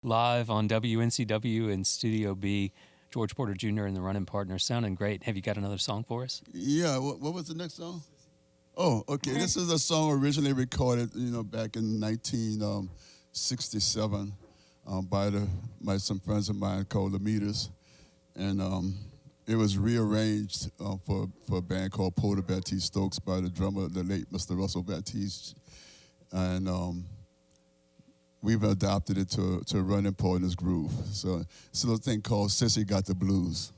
Live on WNCW in Studio B. George Porter Jr. and the Runnin Pardners. Sounding great. Have you got another song for us? Yeah, what was the next song? Oh, okay. This is a song originally recorded, back in 1967 by some friends of mine called the Meters, and it was rearranged for a band called Porter Baptiste Stokes by the drummer, the late Mr. Russell Baptiste, and we've adopted it to a Runnin Pardners groove. So it's a little thing called Cissy Got the Blues.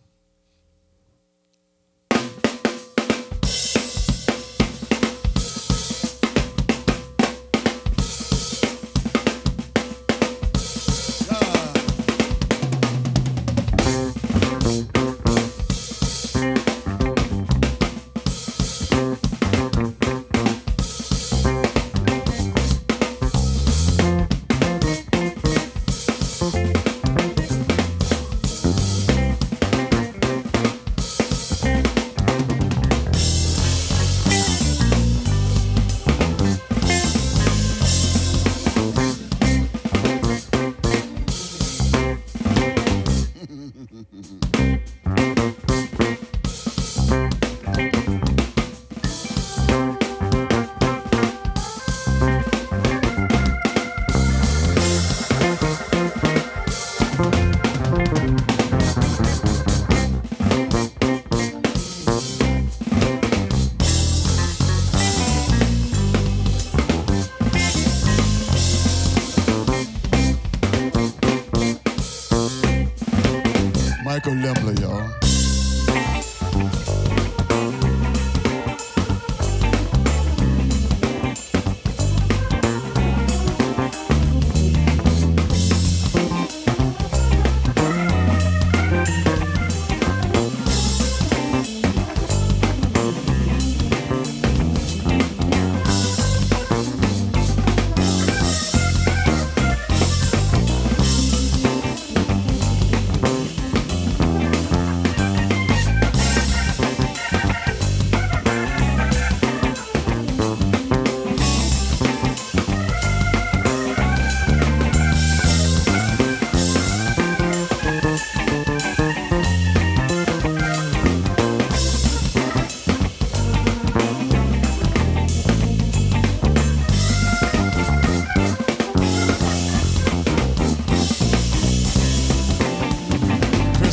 Michael Lemler, y'all.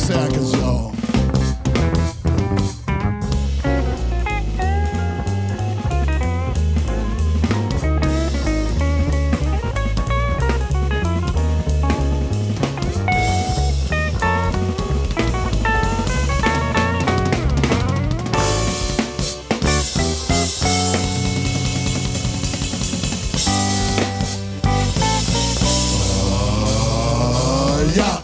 Seconds, y'all. Yeah.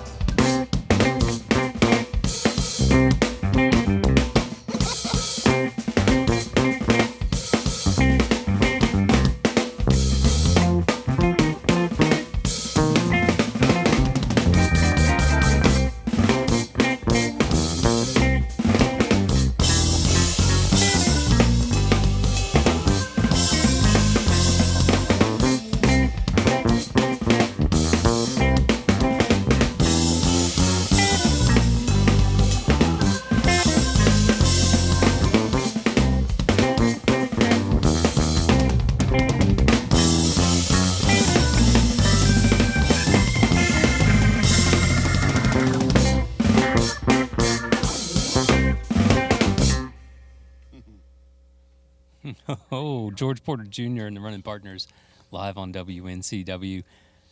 Oh, George Porter Jr. and the Runnin Pardners live on WNCW.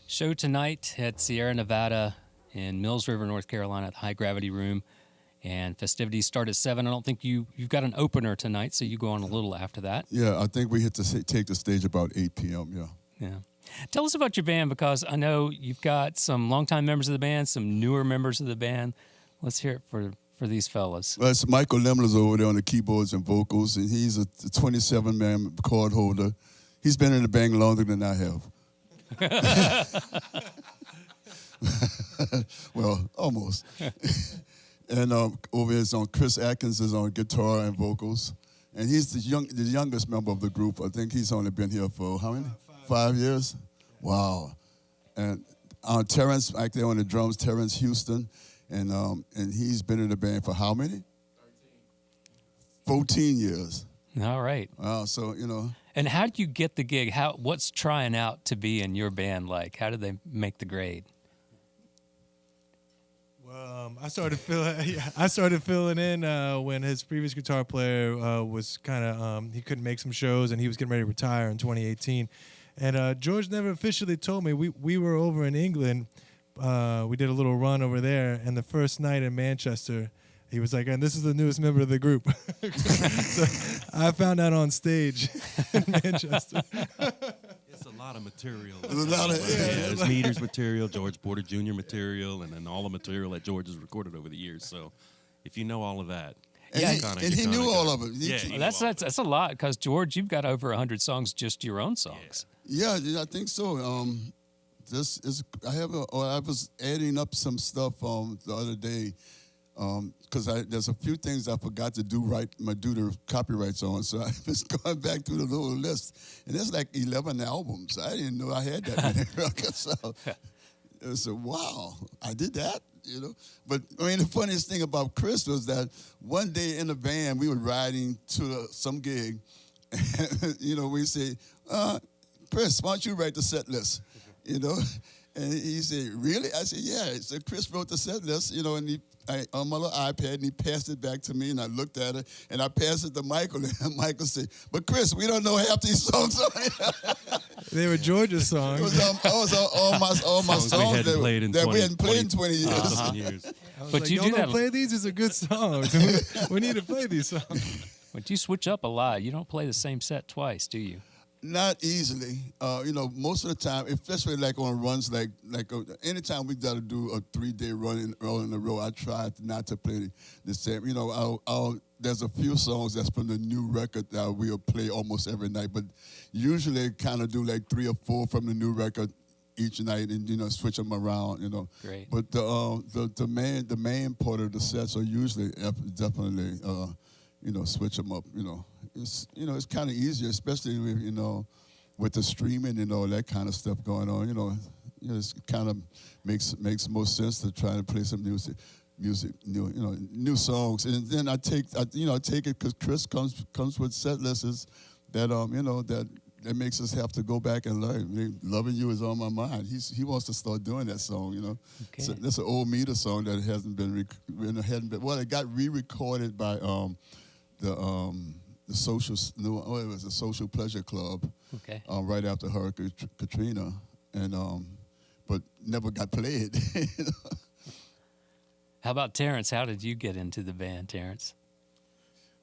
Show tonight at Sierra Nevada in Mills River, North Carolina at the High Gravity Room. And festivities start at 7. I don't think you've got an opener tonight, so you go on a little after that. Yeah, I think we hit to take the stage about 8 p.m., yeah. Yeah. Tell us about your band, because I know you've got some longtime members of the band, some newer members of the band. Let's hear it for these fellas. Well, it's Michael Lemler's over there on the keyboards and vocals, and he's a 27-man chord holder. He's been in the band longer than I have. Well, almost. And over here is on Chris Atkins is on guitar and vocals. And he's the youngest member of the group. I think he's only been here for how many? 5 years? Wow. And Terrence back there on the drums, Terrence Houston, and he's been in the band for how many? 14 years. All right. Wow, so, you know. And how do you get the gig? What's trying out to be in your band like? How did they make the grade? Well, I started filling in when his previous guitar player was kind of he couldn't make some shows and he was getting ready to retire in 2018. And George never officially told me. We were over in England. We did a little run over there, and the first night in Manchester, he was like, and this is the newest member of the group. So I found out on stage in Manchester. It's a lot of material. There's Meters material, George Porter Jr. material, and then all the material that George has recorded over the years. So if you know all of that. And he knew all of it. Well, that's a lot, because, George, you've got over 100 songs, just your own songs. Yeah, I think so. I was adding up some stuff the other day, because there's a few things I forgot to do the copyrights on. So I was going back through the little list, and there's like 11 albums. I didn't know I had that many records. So I said, wow, I did that, you know. But I mean, the funniest thing about Chris was that one day in the band we were riding to some gig, and you know, we say, Chris, why don't you write the set list, you know? And he said, really? I said, yeah. So Chris wrote the set list, you know, and on my little iPad, and he passed it back to me, and I looked at it, and I passed it to Michael, and Michael said, but Chris, we don't know half these songs. They were George's songs. It was all my songs that we hadn't played in 20 years. But like, you do that. Don't play these? These are good songs. We need to play these songs. But you switch up a lot. You don't play the same set twice, do you? Not easily. You know, most of the time, especially like on runs, anytime we got to do a 3-day run all in a row, I try not to play the same. You know, there's a few songs that's from the new record that we'll play almost every night, but usually kind of do like 3 or 4 from the new record each night, and you know, switch them around. You know. Great. But the main part of the sets are usually definitely you know, switch them up. You know. It's kind of easier, especially with, you know, with the streaming and all that kind of stuff going on. You know, it kind of makes most sense to try to play some new songs. And then I take it because Chris comes with set lists that you know, that makes us have to go back and learn. Loving You is on my mind. He wants to start doing that song. You know, okay. So that's an old Meter song that hasn't been well, it got re-recorded by the Social Pleasure Club, okay. Right after Hurricane Katrina, and but never got played. You know? How about Terrence? How did you get into the band, Terrence?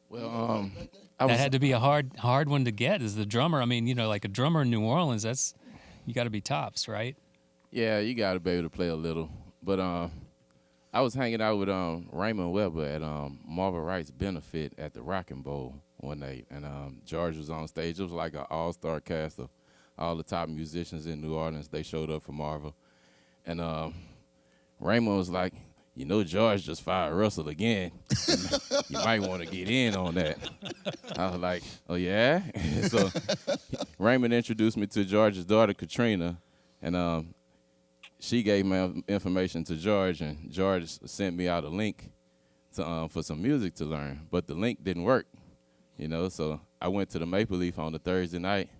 Well, that had to be a hard one to get as the drummer. I mean, you know, like a drummer in New Orleans, you got to be tops, right? Yeah, you got to be able to play a little. But I was hanging out with Raymond Weber at Marvin Wright's benefit at the Rockin' Bowl one night, and George was on stage. It was like an all-star cast of all the top musicians in New Orleans. They showed up for Marvin, and Raymond was like, you know, George just fired Russell again. You might want to get in on that. I was like, oh, yeah? So Raymond introduced me to George's daughter, Katrina, and she gave my information to George, and George sent me out a link to, for some music to learn, but the link didn't work, you know, so I went to the Maple Leaf on the Thursday night,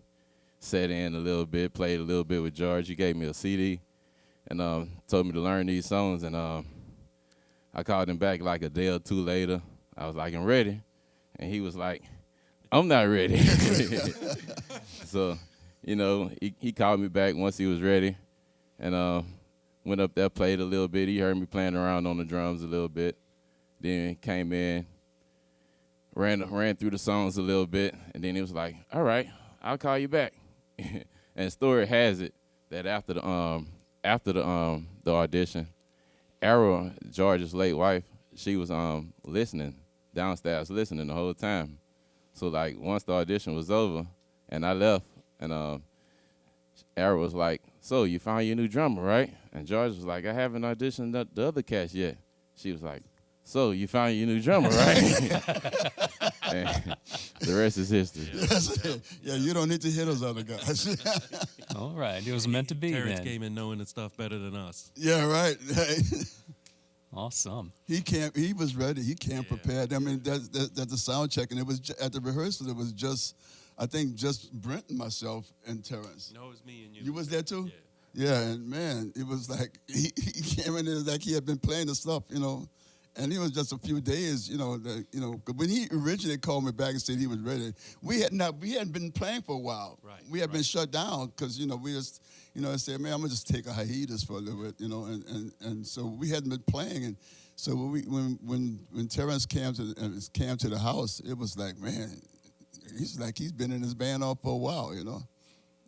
sat in a little bit, played a little bit with George. He gave me a CD and told me to learn these songs, and I called him back like a day or two later. I was like, I'm ready, and he was like, I'm not ready. So, you know, he called me back once he was ready, and went up there, played a little bit. He heard me playing around on the drums a little bit. Then came in, ran through the songs a little bit, and then he was like, all right, I'll call you back. And story has it that after the audition, Arrow, George's late wife, she was listening, downstairs listening the whole time. So like once the audition was over and I left, and Arrow was like, so you found your new drummer, right? And George was like, I haven't auditioned the other cast yet. She was like, so you found your new drummer, right? And the rest is history. Yeah, you don't need to hear those other guys. All right, it was meant to be. Terrence then. came in knowing the stuff better than us. Yeah, right. Awesome. He was ready. He came prepared. I mean, at the sound check, and it was at the rehearsal. It was just, I think, just Brent and myself and Terrence. No, it was me and you. You was there too? Yeah. Yeah, and man, it was like he came in there like he had been playing the stuff, and it was just a few days, 'cause when he originally called me back and said he was ready, we hadn't been playing for a while. Right. We had been shut down because we just, I said, man, I'm gonna just take a hiatus for a little bit, and so we hadn't been playing, and so when Terrence came to the house, it was like, man, he's been in his band all for a while,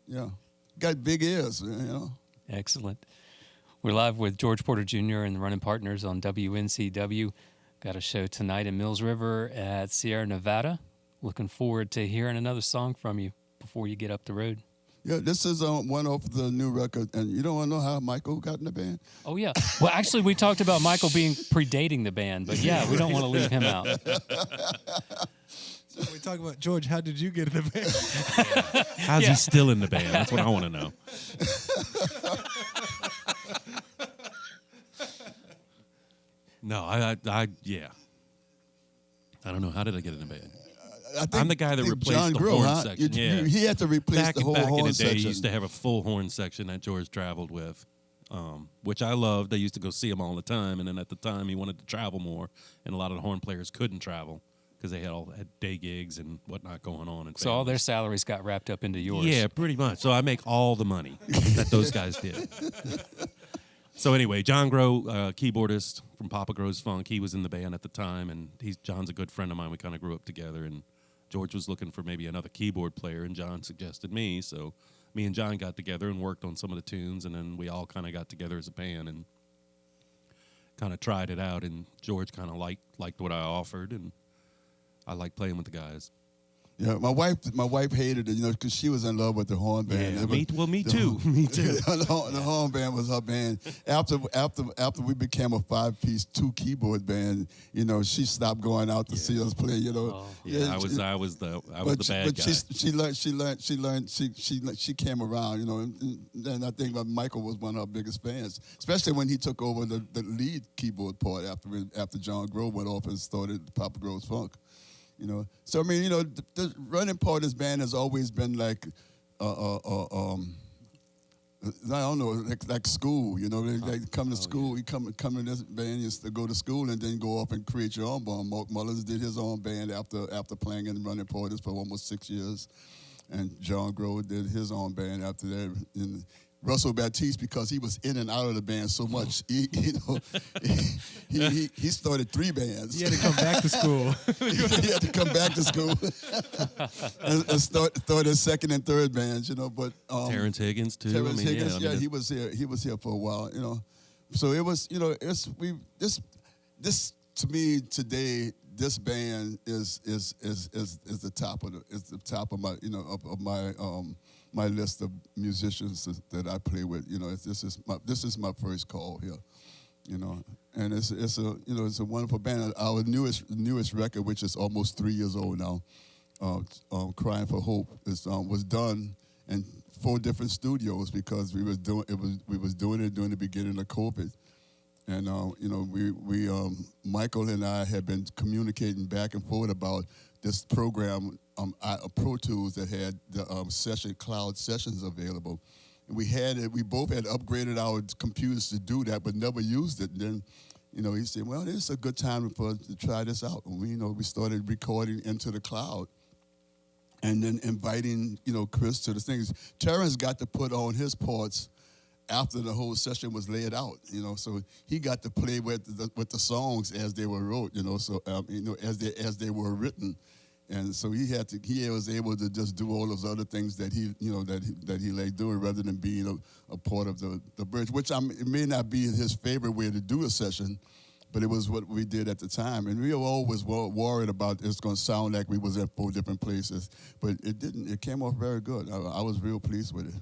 yeah. Got big ears, Excellent. We're live with George Porter Jr. and the Runnin Pardners on WNCW. Got a show tonight in Mills River at Sierra Nevada. Looking forward to hearing another song from you before you get up the road. Yeah, this is one off the new record, and you don't want to know how Michael got in the band? Oh, yeah. Well, actually, we talked about Michael being predating the band, but yeah, we don't want to leave him out. So we talk about George. How did you get in the band? How's he still in the band? That's what I want to know. No, yeah. I don't know. How did I get in the band? I'm the guy that replaced John the Grill, horn section. He had to replace the whole back horn in the day, section. he used to have a full horn section that George traveled with, which I loved. I used to go see him all the time, and then at the time he wanted to travel more, and a lot of the horn players couldn't travel because they had day gigs and whatnot going on. And So all their salaries got wrapped up into yours. yeah, pretty much. So I make all the money that those guys did. So anyway, John Grow, keyboardist from Papa Grows Funk, he was in the band at the time, and John's a good friend of mine. We kind of grew up together, and George was looking for maybe another keyboard player, and John suggested me. So me and John got together and worked on some of the tunes, and then we all kind of got together as a band and kind of tried it out, and George kind of liked what I offered, and I liked playing with the guys. Yeah, my wife hated it, because she was in love with the horn band. Yeah, me too. Me too. The horn band was her band. After we became a 5-piece 2-keyboard band, she stopped going out to see us play. Oh. Yeah, I was the bad guy. She came around, and I think that Michael was one of our biggest fans, especially when he took over the lead keyboard part after John Grove went off and started Papa Groves Funk. So I mean, the Runnin Pardners band has always been like, I don't know, like school. They come to school. You come to this band, you to go to school, and then go off and create your own band. Mark Mullins did his own band after playing in Runnin Pardners for almost 6 years, and John Grove did his own band after that. And Russell Baptiste, because he was in and out of the band so much, he started 3 bands. He had to come back to school. He had to come back to school and start his second and third bands, But Terrence Higgins too. Terrence Higgins, he was here. He was here for a while, So it was, this to me today. This band is the top of my of my list of musicians that I play with. This is my first call here, and it's a wonderful band. Our newest record, which is almost 3 years old now, "Crying for Hope," was done in 4 different studios because we was doing it during the beginning of COVID. And we Michael and I had been communicating back and forth about this program, Pro Tools, that had the cloud sessions available. And we both had upgraded our computers to do that, but never used it. And then, he said, "Well, this is a good time for us to try this out." And we started recording into the cloud, and then inviting Chris to the things. Terrence got to put on his parts after the whole session was laid out, so he got to play with the songs as they were wrote, so as they were written, and so he was able to just do all those other things that he liked doing rather than being a part of the bridge, which it may not be his favorite way to do a session, but it was what we did at the time, and we were always worried about it's going to sound like we was at 4 different places, but it didn't. It came off very good. I was real pleased with it.